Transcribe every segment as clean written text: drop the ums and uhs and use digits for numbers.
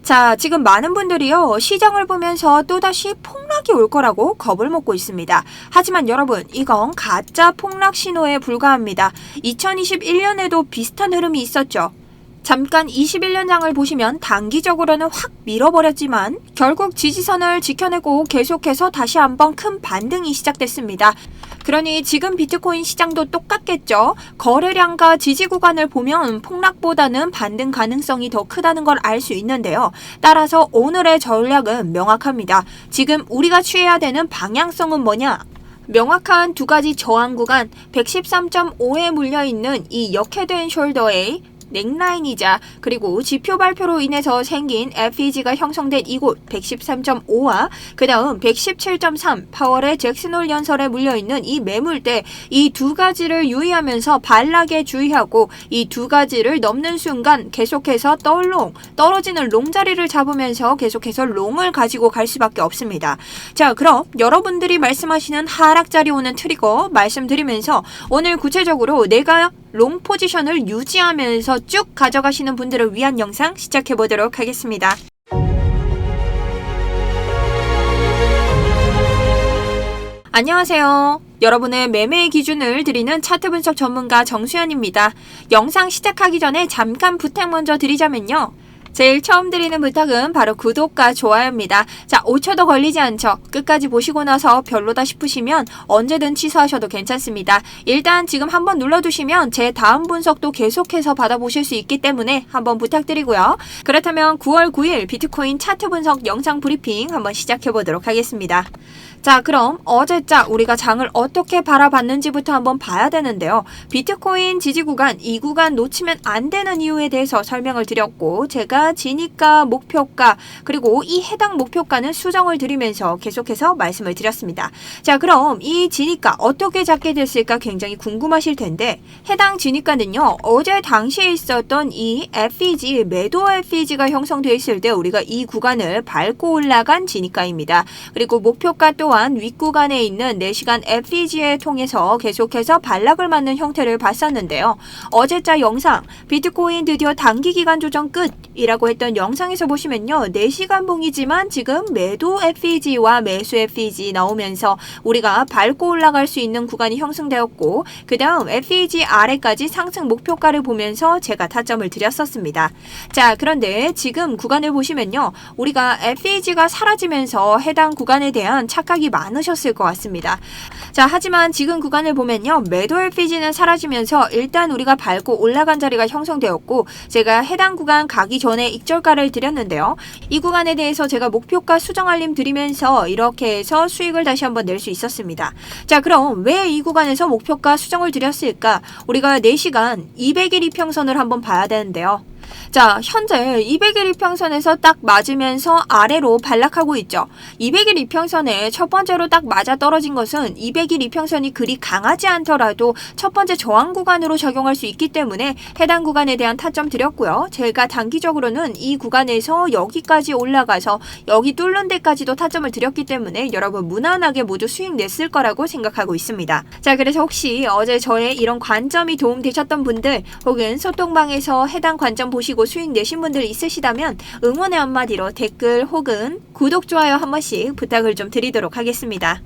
자, 지금 많은 분들이요, 시장을 보면서 또다시 폭락이 올 거라고 겁을 먹고 있습니다. 하지만 여러분, 이건 가짜 폭락 신호에 불과합니다. 2021년에도 비슷한 흐름이 있었죠. 잠깐 21년장을 보시면 단기적으로는 확 밀어버렸지만 결국 지지선을 지켜내고 계속해서 다시 한번 큰 반등이 시작됐습니다. 그러니 지금 비트코인 시장도 똑같겠죠. 거래량과 지지 구간을 보면 폭락보다는 반등 가능성이 더 크다는 걸 알 수 있는데요. 따라서 오늘의 전략은 명확합니다. 지금 우리가 취해야 되는 방향성은 뭐냐? 명확한 두 가지 저항 구간 113.5에 물려있는 이 역헤드앤 숄더의 넥라인이자 그리고 지표 발표로 인해서 생긴 FEG가 형성된 이곳 113.5와 그 다음 117.3 파월의 잭슨홀 연설에 물려있는 이 매물대 이 두 가지를 유의하면서 발락에 주의하고 이 두 가지를 넘는 순간 계속해서 떨어지는 롱 자리를 잡으면서 계속해서 롱을 가지고 갈 수밖에 없습니다. 자, 그럼 여러분들이 말씀하시는 하락 자리 오는 트리거 말씀드리면서 오늘 구체적으로 내가 롱 포지션을 유지하면서 쭉 가져가시는 분들을 위한 영상 시작해 보도록 하겠습니다. 안녕하세요. 여러분의 매매의 기준을 드리는 차트 분석 전문가 정수연입니다. 영상 시작하기 전에 잠깐 부탁 먼저 드리자면요. 제일 처음 드리는 부탁은 바로 구독과 좋아요입니다. 자, 5초도 걸리지 않죠? 끝까지 보시고 나서 별로다 싶으시면 언제든 취소하셔도 괜찮습니다. 일단 지금 한번 눌러두시면 제 다음 분석도 계속해서 받아보실 수 있기 때문에 한번 부탁드리고요. 그렇다면 9월 9일 비트코인 차트 분석 영상 브리핑 한번 시작해보도록 하겠습니다. 자, 그럼 어제자 우리가 장을 어떻게 바라봤는지부터 한번 봐야 되는데요. 비트코인 지지 구간, 이 구간 놓치면 안 되는 이유에 대해서 설명을 드렸고 제가 진입가, 목표가, 그리고 이 해당 목표가는 수정을 드리면서 계속해서 말씀을 드렸습니다. 자, 그럼 이 진입가 어떻게 잡게 됐을까 굉장히 궁금하실 텐데 해당 진입가는요. 어제 당시에 있었던 이 FEG, 매도 FEG가 형성되어 있을 때 우리가 이 구간을 밟고 올라간 진입가입니다. 그리고 목표가 또한 윗구간에 있는 4시간 FEG에 통해서 계속해서 반락을 맞는 형태를 봤었는데요. 어제자 영상 비트코인 드디어 단기기간 조정 끝이라고 했던 영상에서 보시면요. 4시간 봉이지만 지금 매도 FEG와 매수 FEG 나오면서 우리가 밟고 올라갈 수 있는 구간이 형성되었고 그 다음 FEG 아래까지 상승 목표가를 보면서 제가 타점을 드렸었습니다. 자, 그런데 지금 구간을 보시면요. 우리가 FEG가 사라지면서 해당 구간에 대한 착각이 많으셨을 것 같습니다. 자, 하지만 지금 구간을 보면요. 매도 FEG는 사라지면서 일단 우리가 밟고 올라간 자리가 형성되었고 제가 해당 구간 가기 전에 익절가를 드렸는데요. 이 구간에 대해서 제가 목표가 수정 알림 드리면서 이렇게 해서 수익을 다시 한번 낼 수 있었습니다. 자, 그럼 왜 이 구간에서 목표가 수정을 드렸을까? 우리가 4시간 200일 이평선을 한번 봐야 되는데요. 자, 현재 200일 이평선에서 딱 맞으면서 아래로 반락하고 있죠. 200일 이평선에 첫 번째로 딱 맞아 떨어진 것은 200일 이평선이 그리 강하지 않더라도 첫 번째 저항 구간으로 적용할 수 있기 때문에 해당 구간에 대한 타점 드렸고요. 제가 단기적으로는 이 구간에서 여기까지 올라가서 여기 뚫는 데까지도 타점을 드렸기 때문에 여러분 무난하게 모두 수익 냈을 거라고 생각하고 있습니다. 자, 그래서 혹시 어제 저의 이런 관점이 도움되셨던 분들 혹은 소통방에서 해당 관점 보시고 수익 내신 분들 있으시다면 응원의 한마디로 댓글 혹은 구독, 좋아요 한 번씩 부탁을 좀 드리도록 하겠습니다.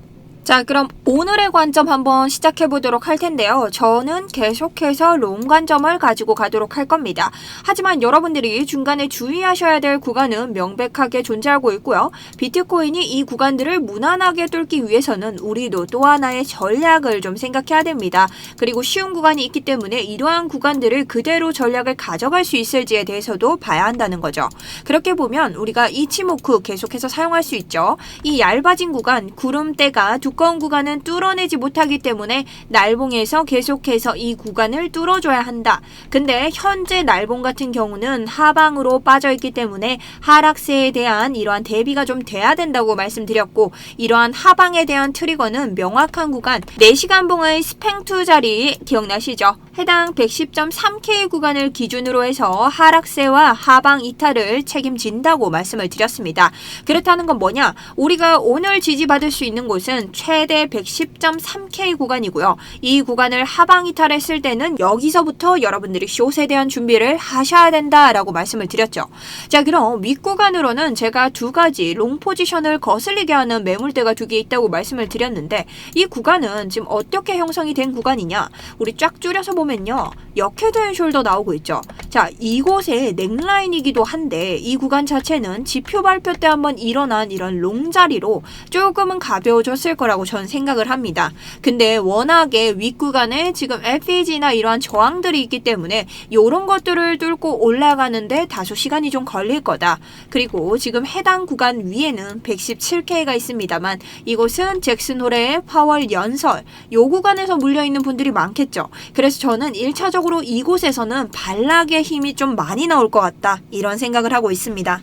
자, 그럼 오늘의 관점 한번 시작해 보도록 할 텐데요. 저는 계속해서 롱 관점을 가지고 가도록 할 겁니다. 하지만 여러분들이 중간에 주의하셔야 될 구간은 명백하게 존재하고 있고요. 비트코인이 이 구간들을 무난하게 뚫기 위해서는 우리도 또 하나의 전략을 좀 생각해야 됩니다. 그리고 쉬운 구간이 있기 때문에 이러한 구간들을 그대로 전략을 가져갈 수 있을지에 대해서도 봐야 한다는 거죠. 그렇게 보면 우리가 이치모쿠 계속해서 사용할 수 있죠. 이 얇아진 구간, 구름대가 두꺼운 구간은 뚫어내지 못하기 때문에 날봉에서 계속해서 이 구간을 뚫어줘야 한다. 근데 현재 날봉 같은 경우는 하방으로 빠져있기 때문에 하락세에 대한 이러한 대비가 좀 돼야 된다고 말씀드렸고 이러한 하방에 대한 트리거는 명확한 구간 4시간 봉의 스팽2 자리 기억나시죠? 해당 110.3K 구간을 기준으로 해서 하락세와 하방 이탈을 책임진다고 말씀을 드렸습니다. 그렇다는 건 뭐냐? 우리가 오늘 지지받을 수 있는 곳은 최대 110.3K 구간이고요. 이 구간을 하방 이탈했을 때는 여기서부터 여러분들이 숏에 대한 준비를 하셔야 된다라고 말씀을 드렸죠. 자, 그럼 윗구간으로는 제가 두 가지 롱 포지션을 거슬리게 하는 매물대가 두 개 있다고 말씀을 드렸는데 이 구간은 지금 어떻게 형성이 된 구간이냐? 우리 쫙 줄여서 보면요. 역헤드앤숄더 나오고 있죠. 자, 이곳의 넥라인이기도 한데 이 구간 자체는 지표 발표 때 한번 일어난 이런 롱 자리로 조금은 가벼워졌을 거라고 저는 생각을 합니다. 근데 워낙에 윗구간에 지금 FEG나 이러한 저항들이 있기 때문에 이런 것들을 뚫고 올라가는데 다소 시간이 좀 걸릴 거다. 그리고 지금 해당 구간 위에는 117K가 있습니다만 이곳은 잭슨홀의 파월 연설 요 구간에서 물려있는 분들이 많겠죠. 그래서 저는 1차적으로 이곳에서는 반락의 힘이 좀 많이 나올 것 같다. 이런 생각을 하고 있습니다.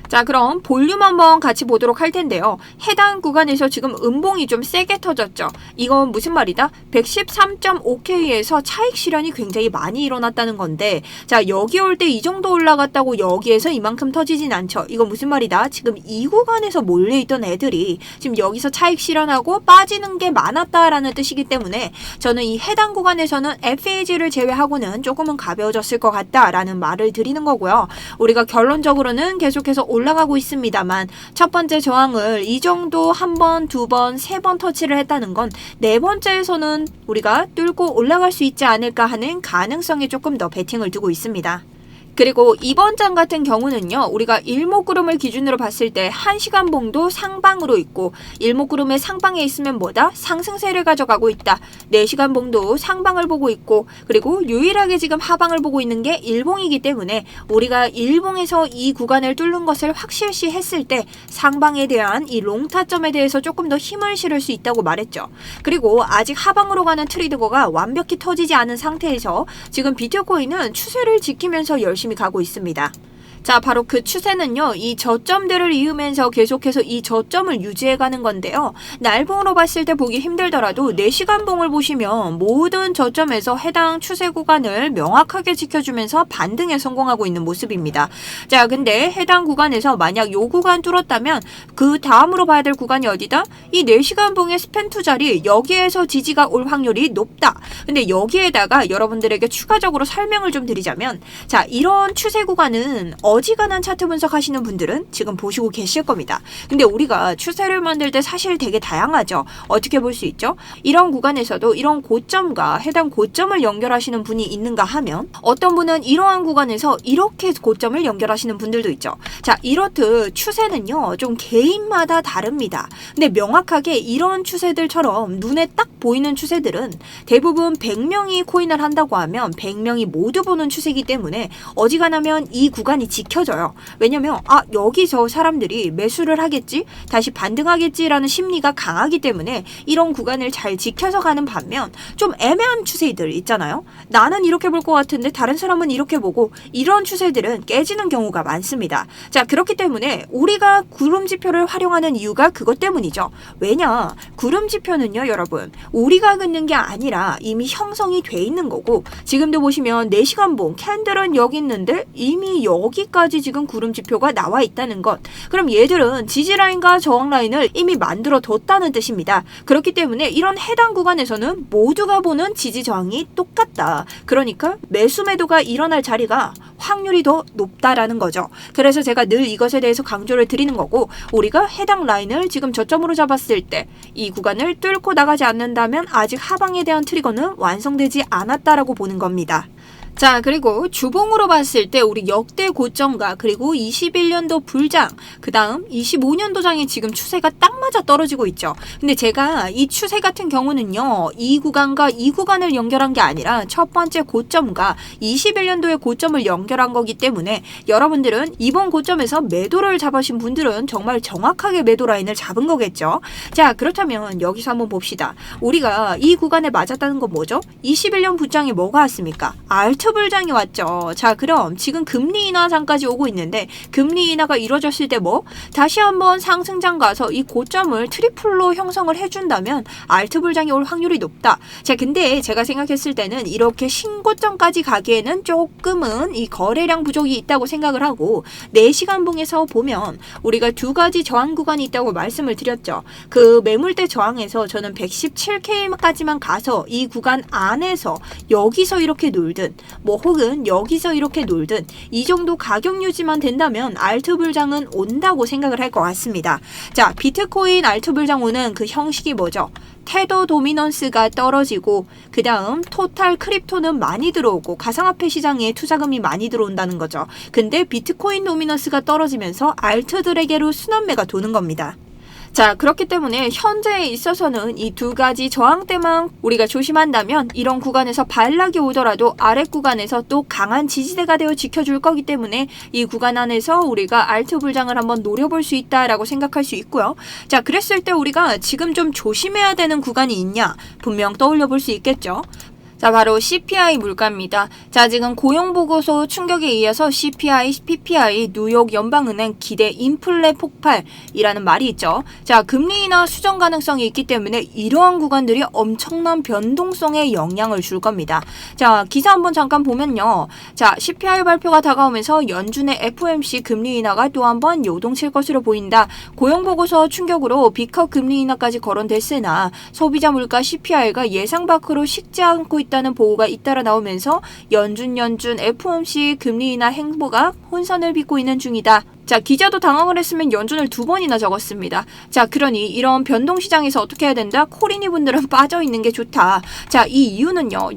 자, 그럼 볼륨 한번 같이 보도록 할 텐데요. 해당 구간에서 지금 음봉이 좀 세게 터졌죠. 이건 무슨 말이다? 113.5K에서 차익 실현이 굉장히 많이 일어났다는 건데 자, 여기 올 때 이 정도 올라갔다고 여기에서 이만큼 터지진 않죠. 이건 무슨 말이다? 지금 이 구간에서 몰려있던 애들이 지금 여기서 차익 실현하고 빠지는 게 많았다라는 뜻이기 때문에 저는 이 해당 구간에서는 FAG를 제외하고는 조금은 가벼워졌을 것 같다라는 말을 드리는 거고요. 우리가 결론적으로는 계속해서 올라가고 있습니다만 첫 번째 저항을 이 정도 한 번, 두 번, 세 번 터치를 했다는 건 네 번째에서는 우리가 뚫고 올라갈 수 있지 않을까 하는 가능성에 조금 더 베팅을 두고 있습니다. 그리고 이번 장 같은 경우는요. 우리가 일목구름을 기준으로 봤을 때 1시간 봉도 상방으로 있고 일목구름의 상방에 있으면 뭐다? 상승세를 가져가고 있다. 4시간 봉도 상방을 보고 있고 그리고 유일하게 지금 하방을 보고 있는 게 일봉이기 때문에 우리가 일봉에서 이 구간을 뚫는 것을 확실시 했을 때 상방에 대한 이 롱타점에 대해서 조금 더 힘을 실을 수 있다고 말했죠. 그리고 아직 하방으로 가는 트레이드거가 완벽히 터지지 않은 상태에서 지금 비트코인은 추세를 지키면서 열심히 가고 있습니다. 자, 바로 그 추세는요. 이 저점들을 이으면서 계속해서 이 저점을 유지해가는 건데요. 날봉으로 봤을 때 보기 힘들더라도 4시간 봉을 보시면 모든 저점에서 해당 추세 구간을 명확하게 지켜주면서 반등에 성공하고 있는 모습입니다. 자, 근데 해당 구간에서 만약 요 구간 뚫었다면 그 다음으로 봐야 될 구간이 어디다? 이 4시간 봉의 스팬 투 자리 여기에서 지지가 올 확률이 높다. 근데 여기에다가 여러분들에게 추가적으로 설명을 좀 드리자면 자, 이런 추세 구간은 어지간한 차트 분석하시는 분들은 지금 보시고 계실 겁니다. 근데 우리가 추세를 만들 때 사실 되게 다양하죠. 어떻게 볼 수 있죠? 이런 구간에서도 이런 고점과 해당 고점을 연결하시는 분이 있는가 하면 어떤 분은 이러한 구간에서 이렇게 고점을 연결하시는 분들도 있죠. 자, 이렇듯 추세는요. 좀 개인마다 다릅니다. 근데 명확하게 이런 추세들처럼 눈에 딱 보이는 추세들은 대부분 100명이 코인을 한다고 하면 100명이 모두 보는 추세이기 때문에 어지간하면 이 구간이 지켜져요. 왜냐면 여기서 사람들이 매수를 하겠지? 다시 반등하겠지라는 심리가 강하기 때문에 이런 구간을 잘 지켜서 가는 반면 좀 애매한 추세들 있잖아요. 나는 이렇게 볼 것 같은데 다른 사람은 이렇게 보고 이런 추세들은 깨지는 경우가 많습니다. 자, 그렇기 때문에 우리가 구름 지표를 활용하는 이유가 그것 때문이죠. 왜냐? 구름 지표는요, 여러분. 우리가 긋는 게 아니라 이미 형성이 돼 있는 거고 지금도 보시면 4시간 봉 캔들은 여기 있는데 이미 여기까지 지금 구름 지표가 나와 있다는 것. 그럼 얘들은 지지라인과 저항라인을 이미 만들어 뒀다는 뜻입니다. 그렇기 때문에 이런 해당 구간에서는 모두가 보는 지지 저항이 똑같다. 그러니까 매수 매도가 일어날 자리가 확률이 더 높다라는 거죠. 그래서 제가 늘 이것에 대해서 강조를 드리는 거고 우리가 해당 라인을 지금 저점으로 잡았을 때 이 구간을 뚫고 나가지 않는다면 아직 하방에 대한 트리거는 완성되지 않았다라고 보는 겁니다. 자, 그리고 주봉으로 봤을 때 우리 역대 고점과 그리고 21년도 불장, 그 다음 25년도장이 지금 추세가 딱 맞아 떨어지고 있죠. 근데 제가 이 추세 같은 경우는요, 이 구간과 이 구간을 연결한 게 아니라 첫 번째 고점과 21년도의 고점을 연결한 거기 때문에 여러분들은 이번 고점에서 매도를 잡으신 분들은 정말 정확하게 매도 라인을 잡은 거겠죠. 자, 그렇다면 여기서 한번 봅시다. 우리가 이 구간에 맞았다는 건 뭐죠? 21년 불장에 뭐가 왔습니까? 알트 불장이 왔죠. 자, 그럼 지금 금리 인하장까지 오고 있는데 금리 인하가 이루어졌을 때 다시 한번 상승장 가서 이 고점을 트리플로 형성을 해준다면 알트 불장이 올 확률이 높다. 자, 근데 제가 생각했을 때는 이렇게 신고점까지 가기에는 조금은 이 거래량 부족이 있다고 생각을 하고 4시간 봉에서 보면 우리가 두 가지 저항 구간이 있다고 말씀을 드렸죠. 그 매물대 저항에서 저는 117K까지만 가서 이 구간 안에서 여기서 이렇게 놀든 혹은 여기서 이렇게 놀든 이 정도 가격 유지만 된다면 알트 불장은 온다고 생각을 할 것 같습니다. 자, 비트코인 알트 불장 오는 그 형식이 뭐죠? 테더 도미넌스가 떨어지고 그 다음 토탈 크립토는 많이 들어오고 가상화폐 시장에 투자금이 많이 들어온다는 거죠. 근데 비트코인 도미넌스가 떨어지면서 알트들에게로 순환매가 도는 겁니다. 자, 그렇기 때문에 현재에 있어서는 이 두 가지 저항대만 우리가 조심한다면 이런 구간에서 반락이 오더라도 아래 구간에서 또 강한 지지대가 되어 지켜줄 거기 때문에 이 구간 안에서 우리가 알트 불장을 한번 노려볼 수 있다라고 생각할 수 있고요. 자, 그랬을 때 우리가 지금 좀 조심해야 되는 구간이 있냐? 분명 떠올려 볼 수 있겠죠. 자, 바로 CPI 물가입니다. 자, 지금 고용보고서 충격에 이어서 CPI, PPI, 뉴욕 연방은행 기대 인플레 폭발이라는 말이 있죠. 자, 금리 인하 수정 가능성이 있기 때문에 이러한 구간들이 엄청난 변동성에 영향을 줄 겁니다. 자, 기사 한번 잠깐 보면요. 자, CPI 발표가 다가오면서 연준의 FOMC 금리 인하가 또 한번 요동칠 것으로 보인다. 고용보고서 충격으로 B컵 금리 인하까지 거론됐으나 소비자 물가 CPI가 예상 밖으로 식지 않고 있다는 보고가 잇따라 나오면서 연준 FOMC 금리 인하 행보가 혼선을 빚고 있는 중이다. 자, 기자도 당황을 했으면 연준을 2번이나 적었습니다. 자, 그러니 이런 변동시장에서 어떻게 해야 된다? 코리니 분들은 빠져있는 게 좋다. 자, 이 이유는요.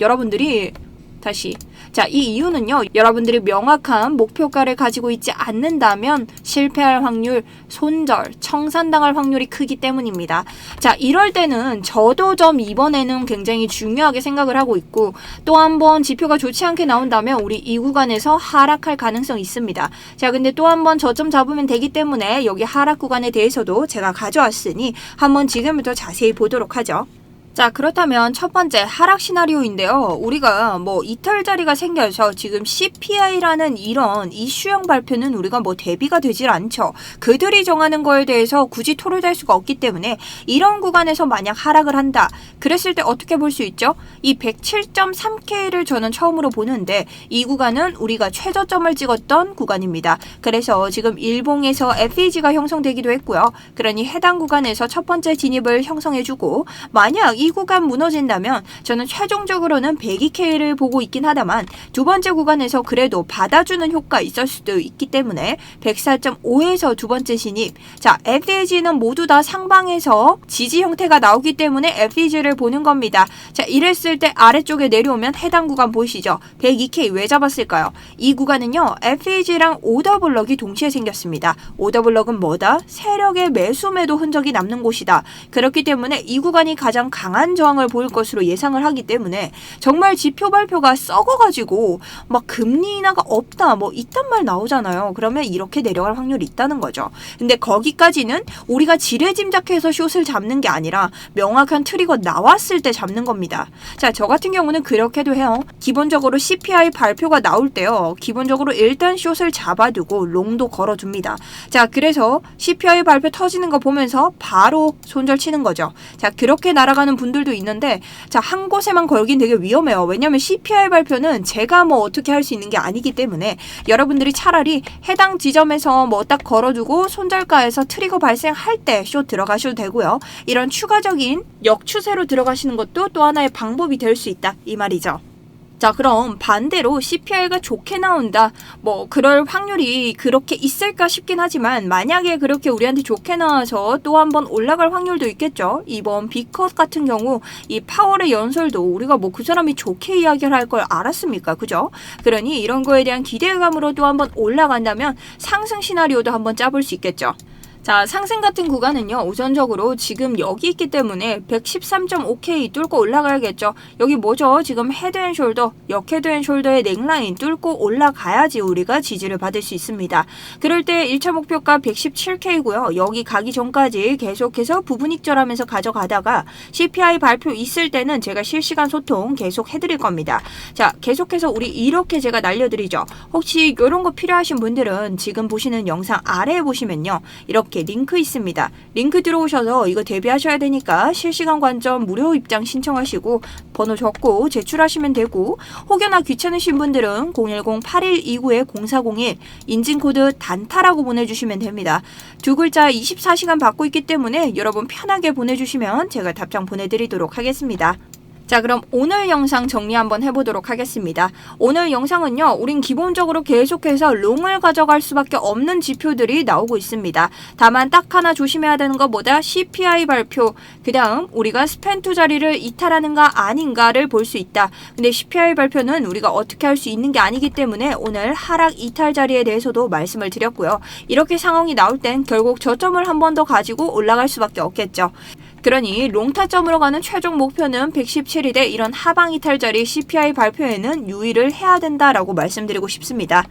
이 이유는요. 여러분들이 명확한 목표가를 가지고 있지 않는다면 실패할 확률, 손절, 청산당할 확률이 크기 때문입니다. 자, 이럴 때는 저도점 이번에는 굉장히 중요하게 생각을 하고 있고 또 한 번 지표가 좋지 않게 나온다면 우리 이 구간에서 하락할 가능성이 있습니다. 자, 근데 또 한 번 저점 잡으면 되기 때문에 여기 하락 구간에 대해서도 제가 가져왔으니 한번 지금부터 자세히 보도록 하죠. 자, 그렇다면 첫 번째 하락 시나리오인데요. 우리가 이탈자리가 생겨서 지금 CPI라는 이런 이슈형 발표는 우리가 대비가 되질 않죠. 그들이 정하는 거에 대해서 굳이 토론할 수가 없기 때문에 이런 구간에서 만약 하락을 한다. 그랬을 때 어떻게 볼 수 있죠? 이 107.3K를 저는 처음으로 보는데 이 구간은 우리가 최저점을 찍었던 구간입니다. 그래서 지금 일봉에서 FEG가 형성되기도 했고요. 그러니 해당 구간에서 첫 번째 진입을 형성해주고 만약 이 구간 무너진다면 저는 최종적으로는 102K를 보고 있긴 하다만 두 번째 구간에서 그래도 받아주는 효과 있을 수도 있기 때문에 104.5에서 두 번째 진입. 자, FEG는 모두 다 상방에서 지지 형태가 나오기 때문에 FEG를 보는 겁니다. 자, 이랬을 때 아래쪽에 내려오면 해당 구간 보이시죠? 102K 왜 잡았을까요? 이 구간은요. FEG랑 오더블럭이 동시에 생겼습니다. 오더블럭은 뭐다? 세력의 매수매도 흔적이 남는 곳이다. 그렇기 때문에 이 구간이 가장 강한 저항을 보일 것으로 예상을 하기 때문에 정말 지표 발표가 썩어가지고 막 금리 인하가 없다 이딴 말 나오잖아요. 그러면 이렇게 내려갈 확률이 있다는 거죠. 근데 거기까지는 우리가 지레짐작해서 숏을 잡는 게 아니라 명확한 트리거 나왔을 때 잡는 겁니다. 자, 저 같은 경우는 그렇게도 해요. 기본적으로 CPI 발표가 나올 때요. 기본적으로 일단 숏을 잡아두고 롱도 걸어줍니다. 자, 그래서 CPI 발표 터지는 거 보면서 바로 손절 치는 거죠. 자, 그렇게 날아가는 분들도 있는데 자, 한 곳에만 걸긴 되게 위험해요. 왜냐면 CPI 발표는 제가 어떻게 할 수 있는 게 아니기 때문에 여러분들이 차라리 해당 지점에서 딱 걸어두고 손절가에서 트리거 발생할 때 숏 들어가셔도 되고요. 이런 추가적인 역추세로 들어가시는 것도 또 하나의 방법이 될 수 있다 이 말이죠. 자, 그럼 반대로 CPI가 좋게 나온다. 그럴 확률이 그렇게 있을까 싶긴 하지만 만약에 그렇게 우리한테 좋게 나와서 또 한 번 올라갈 확률도 있겠죠. 이번 B컷 같은 경우 이 파월의 연설도 우리가 그 사람이 좋게 이야기를 할 걸 알았습니까? 그죠? 그러니 이런 거에 대한 기대감으로 또 한 번 올라간다면 상승 시나리오도 한번 짜볼 수 있겠죠. 자, 상승 같은 구간은요, 우선적으로 지금 여기 있기 때문에 113.5K 뚫고 올라가야겠죠. 여기 뭐죠? 지금 헤드앤숄더, 역헤드앤숄더의 넥라인 뚫고 올라가야지 우리가 지지를 받을 수 있습니다. 그럴 때 1차 목표가 117K고요. 여기 가기 전까지 계속해서 부분익절하면서 가져가다가 CPI 발표 있을 때는 제가 실시간 소통 계속 해드릴 겁니다. 자, 계속해서 우리 이렇게 제가 날려드리죠. 혹시 이런 거 필요하신 분들은 지금 보시는 영상 아래에 보시면요, 이렇게 링크 있습니다. 링크 들어오셔서 이거 대비하셔야 되니까 실시간 관점 무료 입장 신청하시고 번호 적고 제출하시면 되고, 혹여나 귀찮으신 분들은 010-8129-0401 인증코드 단타라고 보내주시면 됩니다. 두 글자 24시간 받고 있기 때문에 여러분 편하게 보내주시면 제가 답장 보내드리도록 하겠습니다. 자, 그럼 오늘 영상 정리 한번 해보도록 하겠습니다. 오늘 영상은요, 우린 기본적으로 계속해서 롱을 가져갈 수밖에 없는 지표들이 나오고 있습니다. 다만 딱 하나 조심해야 되는 것보다 CPI 발표, 그 다음 우리가 스펜 투자리를 이탈하는가 아닌가를 볼 수 있다. 근데 CPI 발표는 우리가 어떻게 할 수 있는 게 아니기 때문에 오늘 하락 이탈 자리에 대해서도 말씀을 드렸고요. 이렇게 상황이 나올 땐 결국 저점을 한 번 더 가지고 올라갈 수밖에 없겠죠. 그러니 롱타점으로 가는 최종 목표는 117인데 이런 하방 이탈 자리 CPI 발표에는 유의를 해야 된다라고 말씀드리고 싶습니다.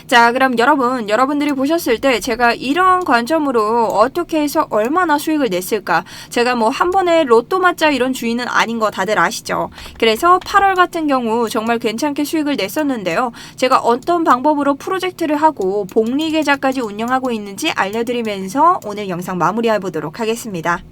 자, 그럼 여러분들이 보셨을 때 제가 이런 관점으로 어떻게 해서 얼마나 수익을 냈을까? 제가 뭐 한 번에 로또 맞자 이런 주의는 아닌 거 다들 아시죠? 그래서 8월 같은 경우 정말 괜찮게 수익을 냈었는데요. 제가 어떤 방법으로 프로젝트를 하고 복리 계좌까지 운영하고 있는지 알려드리면서 오늘 영상 마무리해 보도록 하겠습니다.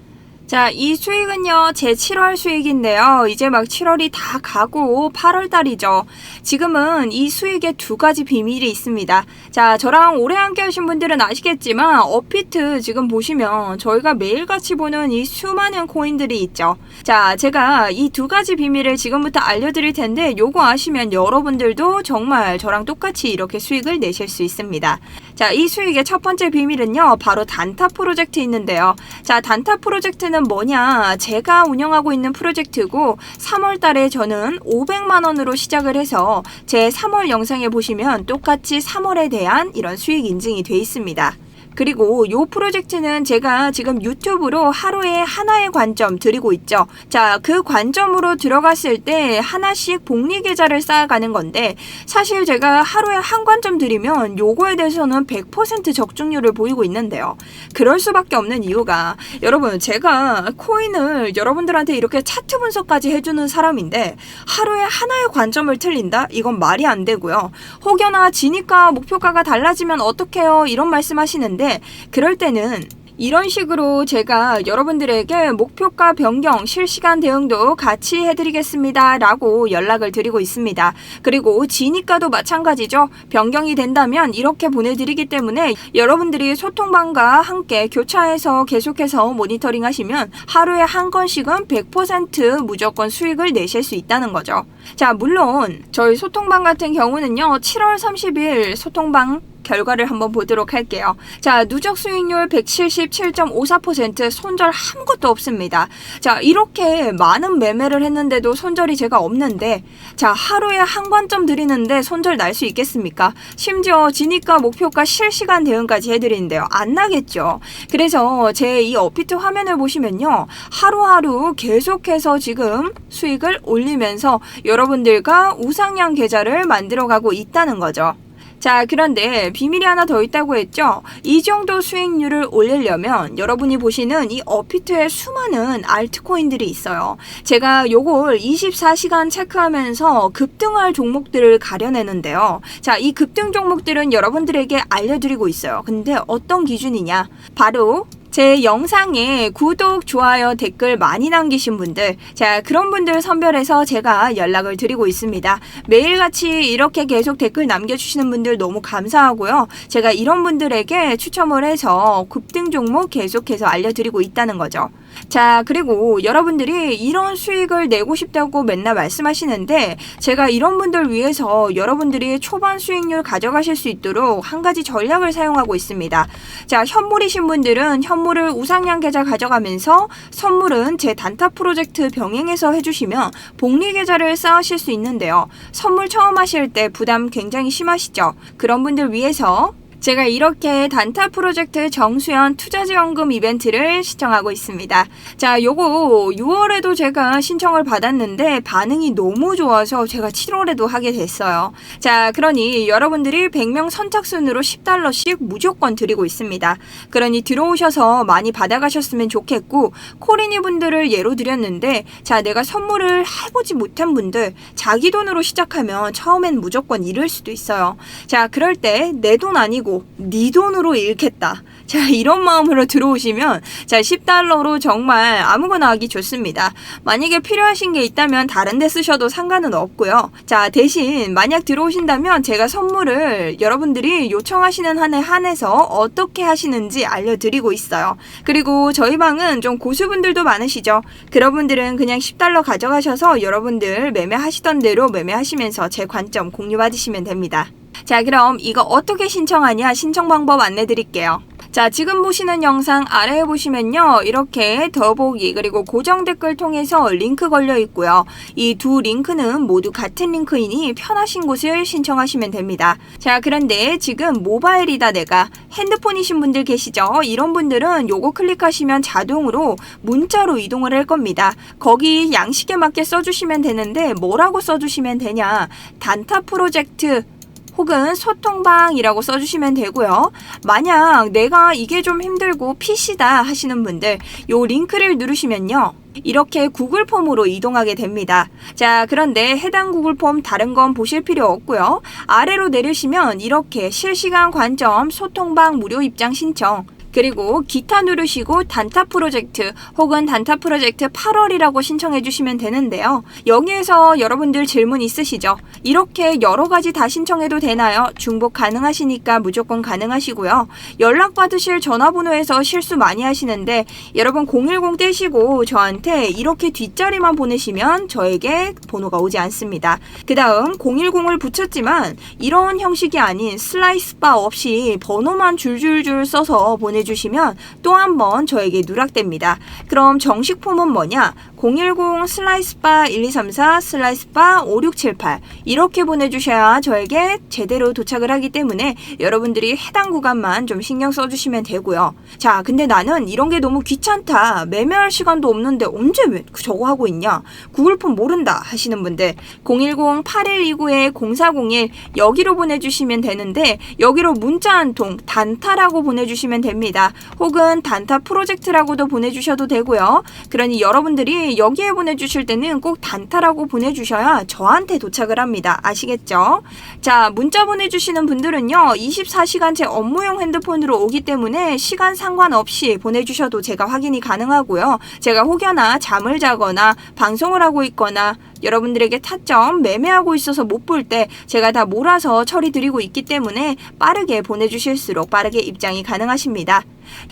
자, 이 수익은요, 제 7월 수익인데요. 이제 막 7월이 다 가고 8월 달이죠. 지금은 이 수익에 두 가지 비밀이 있습니다. 자, 저랑 오래 함께 하신 분들은 아시겠지만 업비트 지금 보시면 저희가 매일같이 보는 이 수많은 코인들이 있죠. 자, 제가 이 두 가지 비밀을 지금부터 알려드릴 텐데 요거 아시면 여러분들도 정말 저랑 똑같이 이렇게 수익을 내실 수 있습니다. 자, 이 수익의 첫 번째 비밀은요, 바로 단타 프로젝트 있는데요. 자, 단타 프로젝트는 뭐냐? 제가 운영하고 있는 프로젝트고 3월 달에 저는 500만 원으로 시작을 해서 제 3월 영상에 보시면 똑같이 3월에 대한 이런 수익 인증이 돼 있습니다. 그리고 이 프로젝트는 제가 지금 유튜브로 하루에 하나의 관점 드리고 있죠. 자, 그 관점으로 들어갔을 때 하나씩 복리 계좌를 쌓아가는 건데, 사실 제가 하루에 한 관점 드리면 요거에 대해서는 100% 적중률을 보이고 있는데요. 그럴 수밖에 없는 이유가, 여러분, 제가 코인을 여러분들한테 이렇게 차트 분석까지 해주는 사람인데 하루에 하나의 관점을 틀린다? 이건 말이 안 되고요. 혹여나 지니까 목표가가 달라지면 어떡해요? 이런 말씀 하시는데, 그럴 때는 이런 식으로 제가 여러분들에게 목표가 변경, 실시간 대응도 같이 해드리겠습니다 라고 연락을 드리고 있습니다. 그리고 지니가도 마찬가지죠. 변경이 된다면 이렇게 보내드리기 때문에 여러분들이 소통방과 함께 교차해서 계속해서 모니터링 하시면 하루에 한 건씩은 100% 무조건 수익을 내실 수 있다는 거죠. 자, 물론 저희 소통방 같은 경우는요, 7월 30일 소통방 결과를 한번 보도록 할게요. 자, 누적 수익률 177.54%, 손절 아무것도 없습니다. 자, 이렇게 많은 매매를 했는데도 손절이 제가 없는데, 자, 하루에 한 관점 드리는데 손절 날 수 있겠습니까? 심지어 지니까 목표가 실시간 대응까지 해드리는데요. 안 나겠죠. 그래서 제 이 업비트 화면을 보시면요, 하루하루 계속해서 지금 수익을 올리면서 여러분들과 우상향 계좌를 만들어가고 있다는 거죠. 자, 그런데 비밀이 하나 더 있다고 했죠? 이 정도 수익률을 올리려면 여러분이 보시는 이 업비트에 수많은 알트코인들이 있어요. 제가 요걸 24시간 체크하면서 급등할 종목들을 가려내는데요. 자, 이 급등 종목들은 여러분들에게 알려드리고 있어요. 근데 어떤 기준이냐? 바로 제 영상에 구독, 좋아요, 댓글 많이 남기신 분들, 자, 그런 분들 선별해서 제가 연락을 드리고 있습니다. 매일같이 이렇게 계속 댓글 남겨주시는 분들 너무 감사하고요. 제가 이런 분들에게 추첨을 해서 급등 종목 계속해서 알려드리고 있다는 거죠. 자, 그리고 여러분들이 이런 수익을 내고 싶다고 맨날 말씀하시는데, 제가 이런 분들 위해서 여러분들이 초반 수익률 가져가실 수 있도록 한 가지 전략을 사용하고 있습니다. 자, 현물이신 분들은 현물을 우상향 계좌 가져가면서 선물은 제 단타 프로젝트 병행해서 해주시면 복리 계좌를 쌓으실 수 있는데요. 선물 처음 하실 때 부담 굉장히 심하시죠? 그런 분들 위해서 제가 이렇게 단타 프로젝트 정수연 투자지원금 이벤트를 신청하고 있습니다. 자, 요거 6월에도 제가 신청을 받았는데 반응이 너무 좋아서 제가 7월에도 하게 됐어요. 자, 그러니 여러분들이 100명 선착순으로 $10씩 무조건 드리고 있습니다. 그러니 들어오셔서 많이 받아가셨으면 좋겠고, 코리니 분들을 예로 드렸는데, 자, 내가 선물을 해보지 못한 분들, 자기 돈으로 시작하면 처음엔 무조건 잃을 수도 있어요. 자, 그럴 때 내 돈 아니고 네 돈으로 잃겠다. 자, 이런 마음으로 들어오시면 자, $10로 정말 아무거나 하기 좋습니다. 만약에 필요하신 게 있다면 다른 데 쓰셔도 상관은 없고요. 자, 대신 만약 들어오신다면 제가 선물을 여러분들이 요청하시는 한에 한해서 어떻게 하시는지 알려드리고 있어요. 그리고 저희 방은 좀 고수분들도 많으시죠. 그런 분들은 그냥 $10 가져가셔서 여러분들 매매하시던 대로 매매하시면서 제 관점 공유받으시면 됩니다. 자, 그럼 이거 어떻게 신청하냐 신청 방법 안내 드릴게요. 자, 지금 보시는 영상 아래에 보시면요, 이렇게 더보기 그리고 고정 댓글 통해서 링크 걸려 있고요. 이 두 링크는 모두 같은 링크이니 편하신 곳을 신청하시면 됩니다. 자, 그런데 지금 모바일이다 내가 핸드폰이신 분들 계시죠? 이런 분들은 요거 클릭하시면 자동으로 문자로 이동을 할 겁니다. 거기 양식에 맞게 써주시면 되는데 뭐라고 써주시면 되냐, 단타 프로젝트 혹은 소통방이라고 써주시면 되고요. 만약 내가 이게 좀 힘들고 PC다 하시는 분들 요 링크를 누르시면요, 이렇게 구글 폼으로 이동하게 됩니다. 자, 그런데 해당 구글 폼 다른 건 보실 필요 없고요. 아래로 내리시면 이렇게 실시간 관점 소통방 무료 입장 신청 그리고 기타 누르시고 단타 프로젝트 혹은 단타 프로젝트 8월이라고 신청해 주시면 되는데요. 여기에서 여러분들 질문 있으시죠? 이렇게 여러 가지 다 신청해도 되나요? 중복 가능하시니까 무조건 가능하시고요. 연락 받으실 전화번호에서 실수 많이 하시는데 여러분 010 떼시고 저한테 이렇게 뒷자리만 보내시면 저에게 번호가 오지 않습니다. 그 다음 010을 붙였지만 이런 형식이 아닌 슬라이스 바 없이 번호만 줄줄줄 써서 보내주시면 또 한 번 저에게 누락됩니다. 그럼 정식 폼은 뭐냐? 010 슬라이스 바 1234 슬라이스 바 5678 이렇게 보내주셔야 저에게 제대로 도착을 하기 때문에 여러분들이 해당 구간만 좀 신경 써주시면 되고요. 자, 근데 나는 이런 게 너무 귀찮다. 매매할 시간도 없는데 언제 저거 하고 있냐? 구글폼 모른다 하시는 분들 010-8129-0401 여기로 보내주시면 되는데 여기로 문자 한 통 단타라고 보내주시면 됩니다. 혹은 단타 프로젝트라고도 보내주셔도 되고요. 그러니 여러분들이 여기에 보내주실 때는 꼭 단타라고 보내주셔야 저한테 도착을 합니다. 아시겠죠? 자, 문자 보내주시는 분들은요, 24시간 제 업무용 핸드폰으로 오기 때문에 시간 상관없이 보내주셔도 제가 확인이 가능하고요. 제가 혹여나 잠을 자거나 방송을 하고 있거나 여러분들에게 타점 매매하고 있어서 못 볼 때 제가 다 몰아서 처리 드리고 있기 때문에 빠르게 보내주실수록 빠르게 입장이 가능하십니다.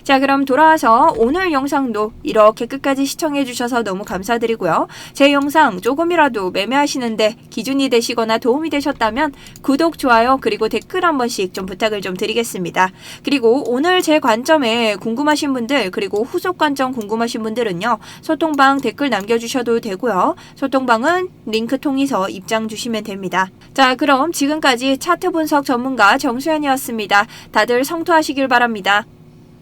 자, 그럼 돌아와서 오늘 영상도 이렇게 끝까지 시청해 주셔서 너무 감사드리고요. 제 영상 조금이라도 매매하시는데 기준이 되시거나 도움이 되셨다면 구독, 좋아요 그리고 댓글 한 번씩 좀 부탁을 좀 드리겠습니다. 그리고 오늘 제 관점에 궁금하신 분들 그리고 후속 관점 궁금하신 분들은요, 소통방 댓글 남겨주셔도 되고요. 소통방은 링크 통해서 입장 주시면 됩니다. 자, 그럼 지금까지 차트 분석 전문가 정수연이었습니다. 다들 성투하시길 바랍니다.